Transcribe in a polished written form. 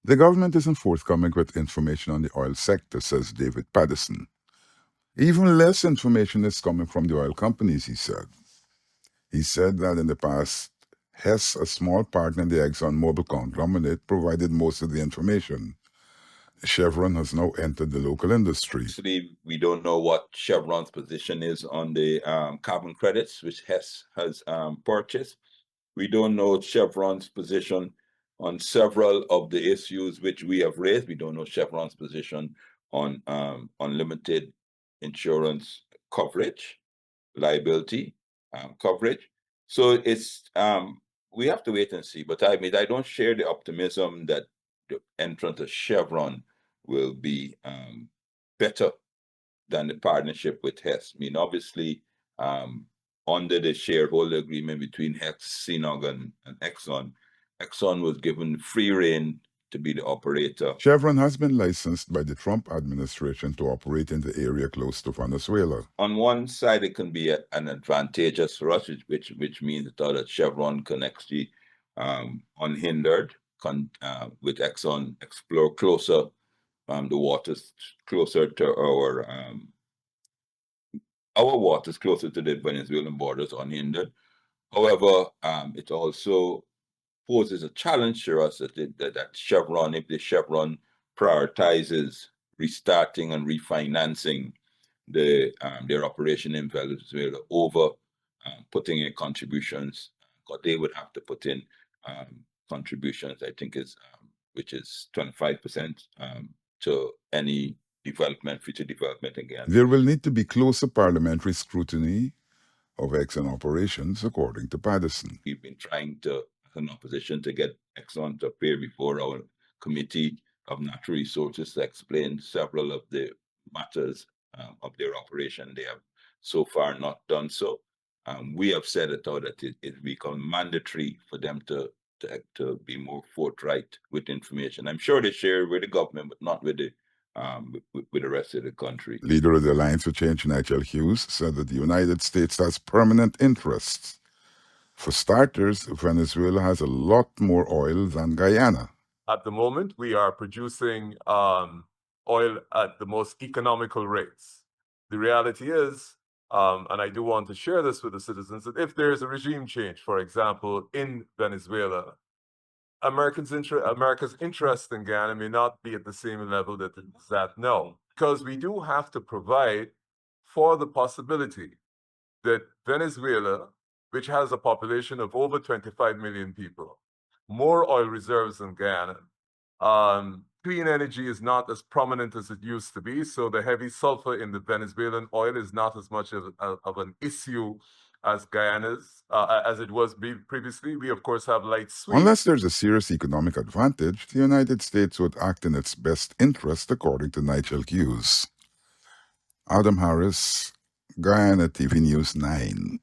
The government isn't forthcoming with information on the oil sector, says David Paddison. Even less information is coming from the oil companies, he said. He said that in the past, Hess, a small partner in the ExxonMobil conglomerate, provided most of the information. Chevron has now entered the local industry. Actually, we don't know what Chevron's position is on the carbon credits, which Hess has purchased. We don't know Chevron's position on several of the issues which we have raised. We don't know Chevron's position on unlimited insurance coverage, liability coverage. So it's we have to wait and see. But I mean, I don't share the optimism that the entrance of Chevron will be better than the partnership with Hess. I mean, obviously, under the shareholder agreement between Hess, CNOG, and Exxon, Exxon was given free rein to be the operator. Chevron has been licensed by the Trump administration to operate in the area close to Venezuela. On one side, it can be an advantageous for us, which means that Chevron can actually, unhindered, with Exxon, explore closer the waters closer to our waters closer to the Venezuelan borders unhindered. However, it also poses a challenge for us that Chevron, if the Chevron prioritizes restarting and refinancing their operation in Venezuela over putting in contributions, because they would have to put in contributions, I think which is 25% to any future development in Guyana. There will need to be closer parliamentary scrutiny of Exxon operations, according to Paddison. We've been trying to, as an opposition, to get Exxon to appear before our Committee of Natural Resources to explain several of the matters of their operation. They have so far not done so. We have said that it become mandatory for them to be more forthright with information. I'm sure they share with the government, but not with the rest of the country. Leader of the Alliance for Change, Nigel Hughes, said that the United States has permanent interests. For starters, Venezuela has a lot more oil than Guyana. At the moment, we are producing oil at the most economical rates. The reality is, and I do want to share this with the citizens, that if there is a regime change, for example, in Venezuela, America's interest in Guyana may not be at the same level that it is at now, because we do have to provide for the possibility that Venezuela, which has a population of over 25 million people, more oil reserves than Guyana, clean energy is not as prominent as it used to be, so the heavy sulfur in the Venezuelan oil is not as much of an issue as Guyana's, as it was previously. We, of course, have light sweet. Unless there's a serious economic advantage, the United States would act in its best interest, according to Nigel Hughes. Adam Harris, Guyana TV News 9.